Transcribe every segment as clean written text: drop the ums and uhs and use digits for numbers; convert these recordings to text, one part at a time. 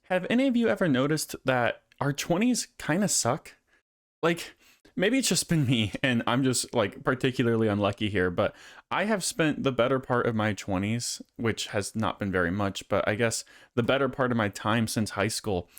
Have any of you ever noticed that our 20s kind of suck? Like, maybe it's just been me and I'm just like particularly unlucky here, but I have spent the better part of my 20s, which has not been very much, but I guess the better part of my time since high school,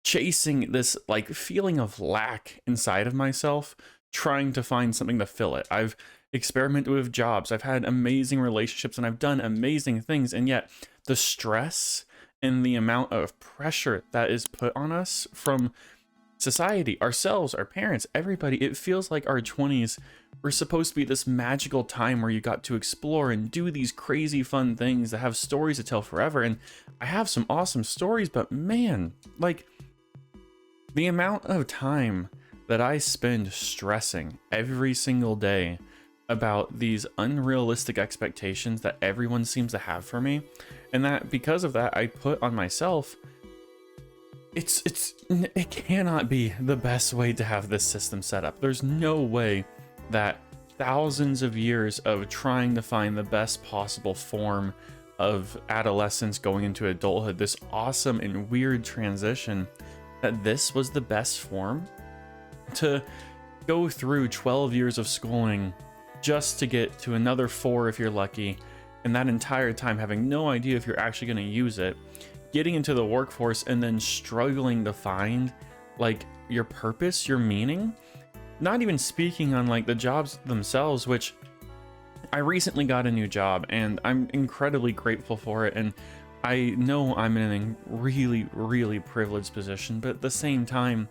chasing this like feeling of lack inside of myself, trying to find something to fill it. I've experimented with jobs, I've had amazing relationships, and I've done amazing things, and yet the stress and the amount of pressure that is put on us from society, ourselves, our parents, everybody, it feels like our 20s were supposed to be this magical time where you got to explore and do these crazy fun things that have stories to tell forever. And I have some awesome stories, but man, like the amount of time that I spend stressing every single day about these unrealistic expectations that everyone seems to have for me, and that because of that I put on myself, it cannot be the best way to have this system set up. There's no way that thousands of years of trying to find the best possible form of adolescence going into adulthood, this awesome and weird transition, that this was the best form to go through 12 years of schooling just to get to another 4 if you're lucky, and that entire time having no idea if you're actually going to use it, getting into the workforce and then struggling to find like your purpose, your meaning. Not even speaking on like the jobs themselves, which I recently got a new job and I'm incredibly grateful for it, and I know I'm in a really privileged position, but at the same time,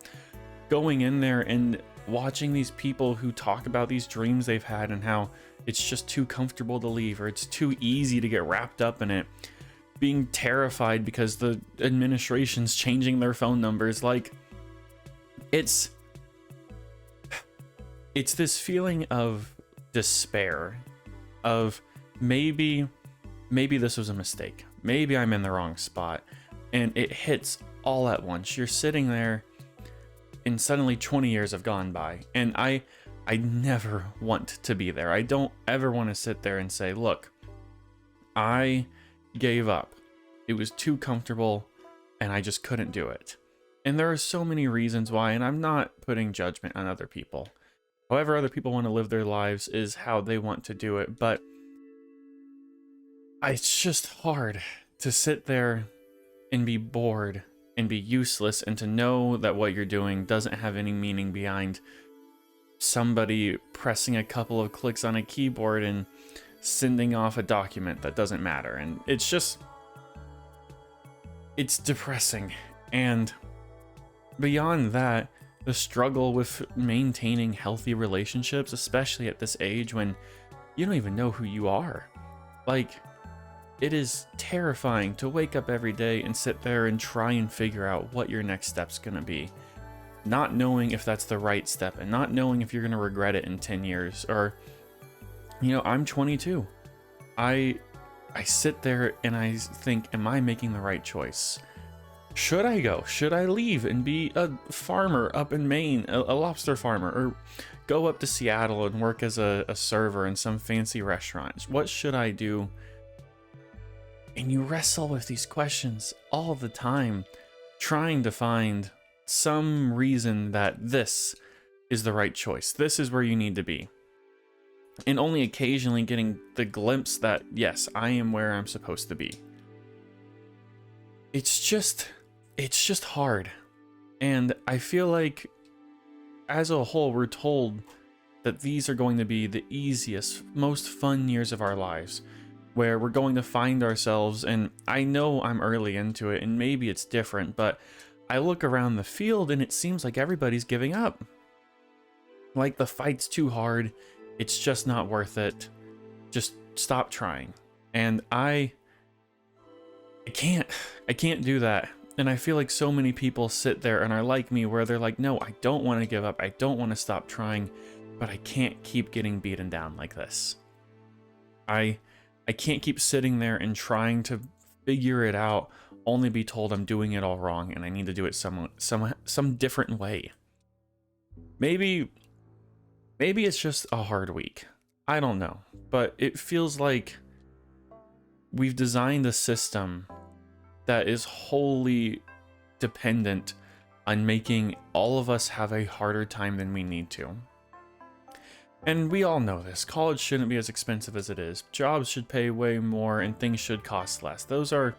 going in there and watching these people who talk about these dreams they've had and how it's just too comfortable to leave or it's too easy to get wrapped up in it, being terrified because the administration's changing their phone numbers, like it's this feeling of despair of maybe this was a mistake, maybe I'm in the wrong spot, and it hits all at once. You're sitting there and suddenly 20 years have gone by, and I never want to be there. I don't ever want to sit there and say, look, I gave up. It was too comfortable and I just couldn't do it. And there are so many reasons why, and I'm not putting judgment on other people. However other people want to live their lives is how they want to do it, but it's just hard to sit there and be bored and be useless and to know that what you're doing doesn't have any meaning behind somebody pressing a couple of clicks on a keyboard and sending off a document that doesn't matter. And it's depressing. And beyond that, the struggle with maintaining healthy relationships, especially at this age when you don't even know who you are. Like, it is terrifying to wake up every day and sit there and try and figure out what your next step's gonna be, not knowing if that's the right step and not knowing if you're gonna regret it in 10 years. Or, you know, I'm 22. I sit there and I think, am I making the right choice? Should I go? Should I leave and be a farmer up in Maine, a lobster farmer, or go up to Seattle and work as a server in some fancy restaurant? What should I do? And you wrestle with these questions all the time, trying to find some reason that this is the right choice. This is where you need to be. And only occasionally getting the glimpse that, yes, I am where I'm supposed to be. It's just hard. And I feel like as a whole, we're told that these are going to be the easiest, most fun years of our lives, where we're going to find ourselves. And I know I'm early into it and maybe it's different, but I look around the field and it seems like everybody's giving up. Like the fight's too hard. It's just not worth it. Just stop trying. And I can't do that. And I feel like so many people sit there and are like me, where they're like, no, I don't want to give up. I don't want to stop trying, but I can't keep getting beaten down like this. I can't keep sitting there and trying to figure it out, only be told I'm doing it all wrong and I need to do it some different way. Maybe it's just a hard week. I don't know, but it feels like we've designed a system that is wholly dependent on making all of us have a harder time than we need to. And we all know this. College shouldn't be as expensive as it is. Jobs should pay way more and things should cost less. Those are,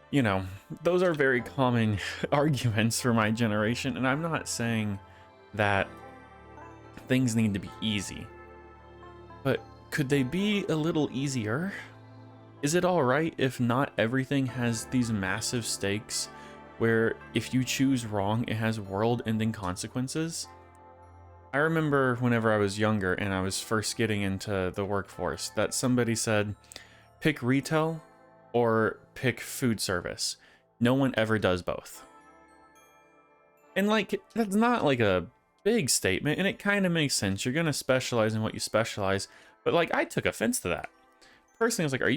you know, those are very common arguments for my generation. And I'm not saying that things need to be easy, but could they be a little easier? Is it all right if not everything has these massive stakes where if you choose wrong, it has world-ending consequences? I remember whenever I was younger and I was first getting into the workforce that somebody said, pick retail or pick food service. No one ever does both. And like, that's not like a big statement, and it kind of makes sense. You're going to specialize in what you specialize, but like, I took offense to that. Personally, I was like, are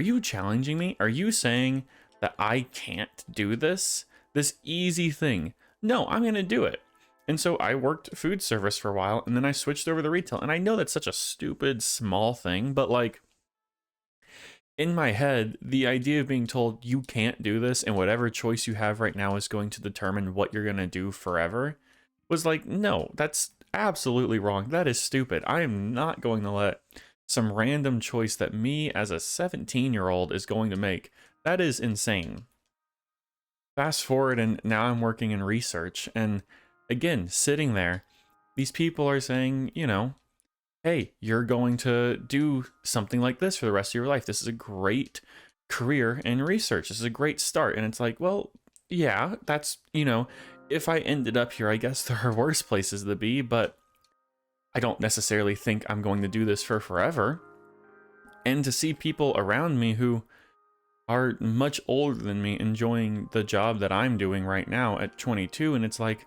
you challenging me? Are you saying that I can't do this easy thing? No, I'm going to do it. And so I worked food service for a while, and then I switched over to retail. And I know that's such a stupid, small thing, but like, in my head, the idea of being told you can't do this and whatever choice you have right now is going to determine what you're going to do forever was like, no, that's absolutely wrong. That is stupid. I am not going to let some random choice that me as a 17-year-old is going to make. That is insane. Fast forward, and now I'm working in research, and again, sitting there, these people are saying, you know, hey, you're going to do something like this for the rest of your life. This is a great career in research. This is a great start. And it's like, well, yeah, that's, you know, if I ended up here, I guess there are worse places to be, but I don't necessarily think I'm going to do this for forever. And to see people around me who are much older than me enjoying the job that I'm doing right now at 22, and it's like,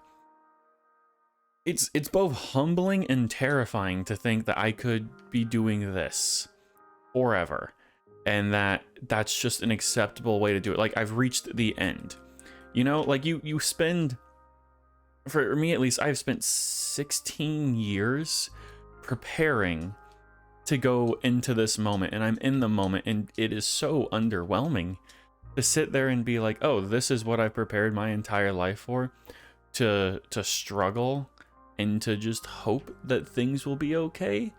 it's both humbling and terrifying to think that I could be doing this forever, and that's just an acceptable way to do it. Like, I've reached the end, you know, like you spend, for me at least, I've spent 16 years preparing to go into this moment, and I'm in the moment, and it is so underwhelming to sit there and be like, oh, this is what I prepared my entire life for, to struggle and to just hope that things will be okay.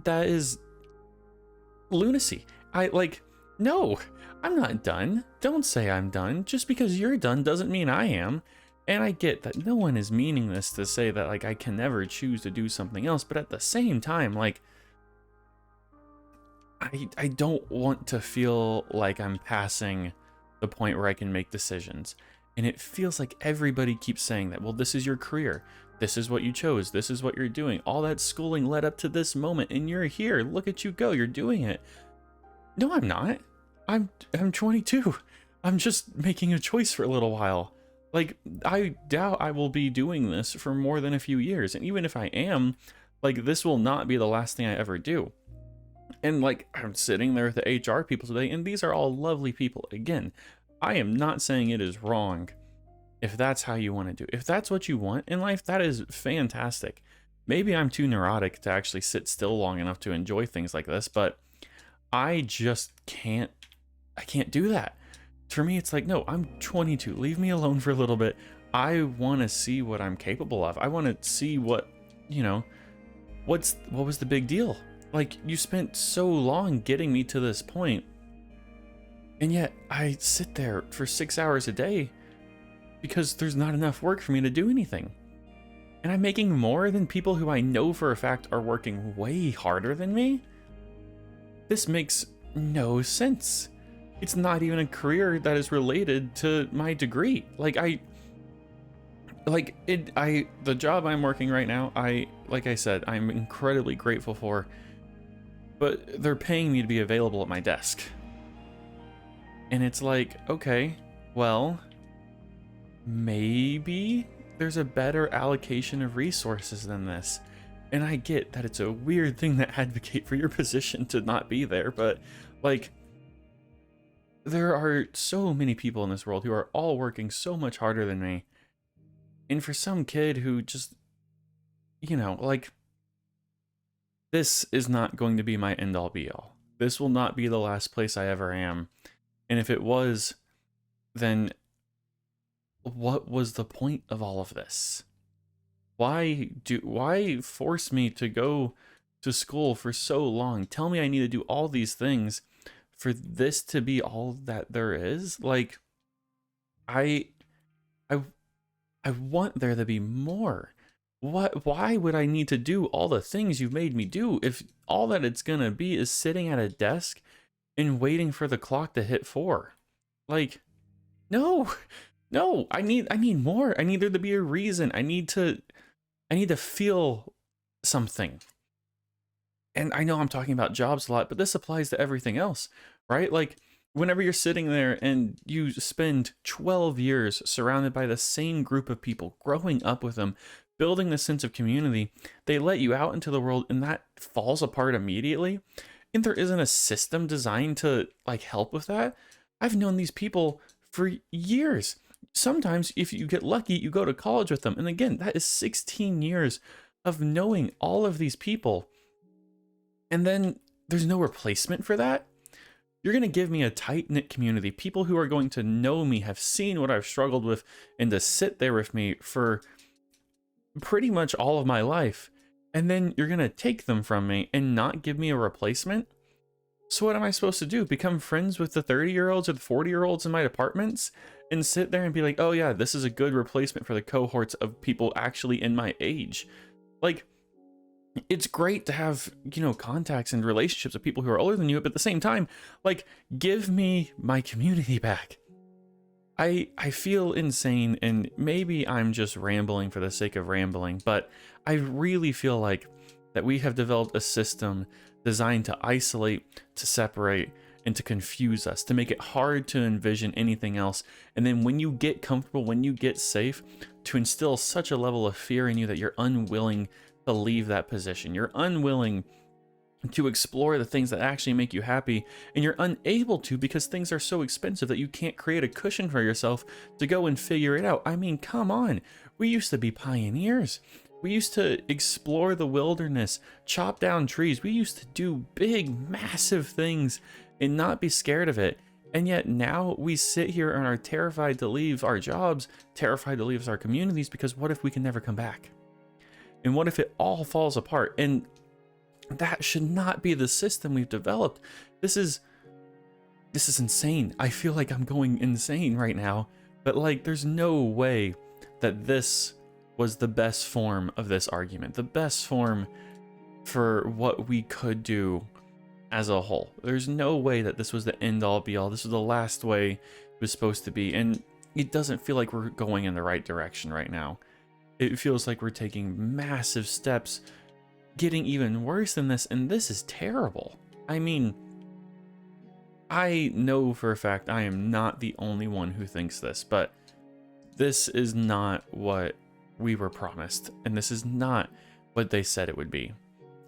That is lunacy. No, I'm not done. Don't say I'm done. Just because you're done doesn't mean I am. And I get that no one is meaning this to say that like I can never choose to do something else, but at the same time, like, I don't want to feel like I'm passing the point where I can make decisions. And it feels like everybody keeps saying that, well, this is your career. This is what you chose. This is what you're doing. All that schooling led up to this moment, and you're here. Look at you go. You're doing it. No, I'm not. I'm 22. I'm just making a choice for a little while. Like, I doubt I will be doing this for more than a few years. And even if I am, like, this will not be the last thing I ever do. And like, I'm sitting there with the HR people today, and these are all lovely people. Again, I am not saying it is wrong if that's how you want to do. If that's what you want in life, that is fantastic. Maybe I'm too neurotic to actually sit still long enough to enjoy things like this, but I just can't, I can't do that. For me, it's like, no, I'm 22. Leave me alone for a little bit. I want to see what I'm capable of. I want to see what, you know, what was the big deal? Like, you spent so long getting me to this point, and yet I sit there for 6 hours a day because there's not enough work for me to do anything. And I'm making more than people who I know for a fact are working way harder than me. This makes no sense. It's not even a career that is related to my degree. The job I'm working right now, like I said, I'm incredibly grateful for, but they're paying me to be available at my desk. And it's like, okay, well, maybe there's a better allocation of resources than this. And I get that it's a weird thing to advocate for your position to not be there, but like, there are so many people in this world who are all working so much harder than me. And for some kid who just, you know, like, this is not going to be my end all be all. This will not be the last place I ever am. And if it was, then what was the point of all of this? Why force me to go to school for so long? Tell me I need to do all these things for this to be all that there is? Like, I I I want there to be more. Why would I need to do all the things you've made me do if all that it's gonna be is sitting at a desk and waiting for the clock to hit 4? Like, no. No, I need more. I need there to be a reason. I need to feel something. And I know I'm talking about jobs a lot, but this applies to everything else, right? Like, whenever you're sitting there and you spend 12 years surrounded by the same group of people, growing up with them, building the sense of community, they let you out into the world and that falls apart immediately. And there isn't a system designed to like help with that. I've known these people for years. Sometimes, if you get lucky, you go to college with them. And again, that is 16 years of knowing all of these people. And then there's no replacement for that. You're going to give me a tight-knit community, people who are going to know me, have seen what I've struggled with, and to sit there with me for pretty much all of my life. And then you're going to take them from me and not give me a replacement? So what am I supposed to do? Become friends with the 30-year-olds or the 40-year-olds in my apartments and sit there and be like, oh yeah, this is a good replacement for the cohorts of people actually in my age? Like, it's great to have, contacts and relationships with people who are older than you, but at the same time, like, give me my community back. I feel insane, and maybe I'm just rambling for the sake of rambling, but I really feel like that we have developed a system designed to isolate, to separate, and to confuse us, to make it hard to envision anything else. And then when you get comfortable, when you get safe, to instill such a level of fear in you that you're unwilling to leave that position. You're unwilling to explore the things that actually make you happy, and you're unable to because things are so expensive that you can't create a cushion for yourself to go and figure it out. I mean, come on. We used to be pioneers. We used to explore the wilderness, chop down trees. We used to do big, massive things and not be scared of it. And yet now we sit here and are terrified to leave our jobs, terrified to leave our communities, because what if we can never come back? And what if it all falls apart? And that should not be the system we've developed. This is insane. I feel like I'm going insane right now, but like there's no way that this was the best form of this argument, the best form for what we could do as a whole. There's no way that this was the end all be all. This was the last way it was supposed to be, and it doesn't feel like we're going in the right direction right now. It feels like we're taking massive steps, getting even worse than this, and this is terrible. I mean, I know for a fact I am not the only one who thinks this, but this is not what we were promised, and this is not what they said it would be.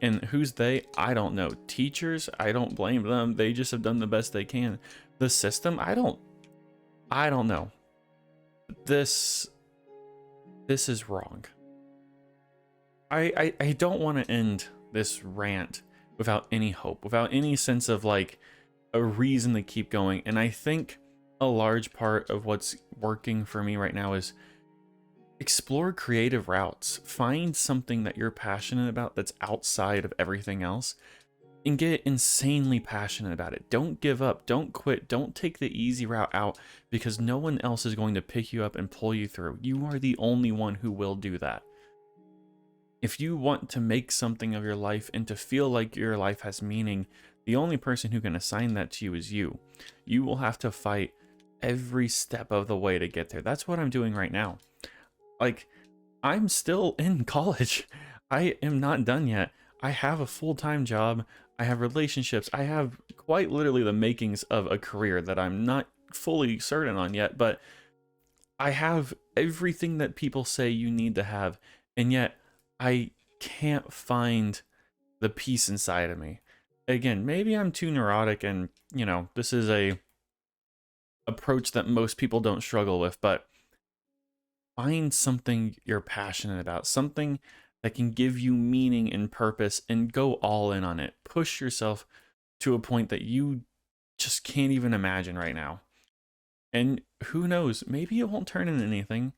And who's they? I don't know. Teachers, I don't blame them. They just have done the best they can. The system, I don't know. This is wrong. I don't want to end this rant without any hope, without any sense of like a reason to keep going. And I think a large part of what's working for me right now is explore creative routes. Find something that you're passionate about that's outside of everything else and get insanely passionate about it. Don't give up. Don't quit. Don't take the easy route out because no one else is going to pick you up and pull you through. You are the only one who will do that. If you want to make something of your life and to feel like your life has meaning, the only person who can assign that to you is you. You will have to fight every step of the way to get there. That's what I'm doing right now. Like, I'm still in college. I am not done yet. I have a full-time job. I have relationships. I have quite literally the makings of a career that I'm not fully certain on yet, but I have everything that people say you need to have, and yet I can't find the peace inside of me. Again, maybe I'm too neurotic and, this is a approach that most people don't struggle with, but find something you're passionate about, something that can give you meaning and purpose, and go all in on it. Push yourself to a point that you just can't even imagine right now. And who knows, maybe it won't turn into anything,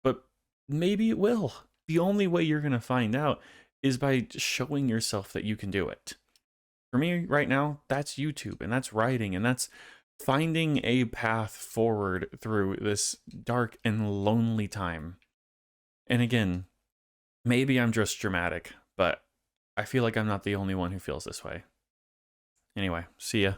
but maybe it will. The only way you're going to find out is by showing yourself that you can do it. For me right now, that's YouTube, and that's writing, and that's finding a path forward through this dark and lonely time. And again, maybe I'm just dramatic, but I feel like I'm not the only one who feels this way. Anyway, see ya.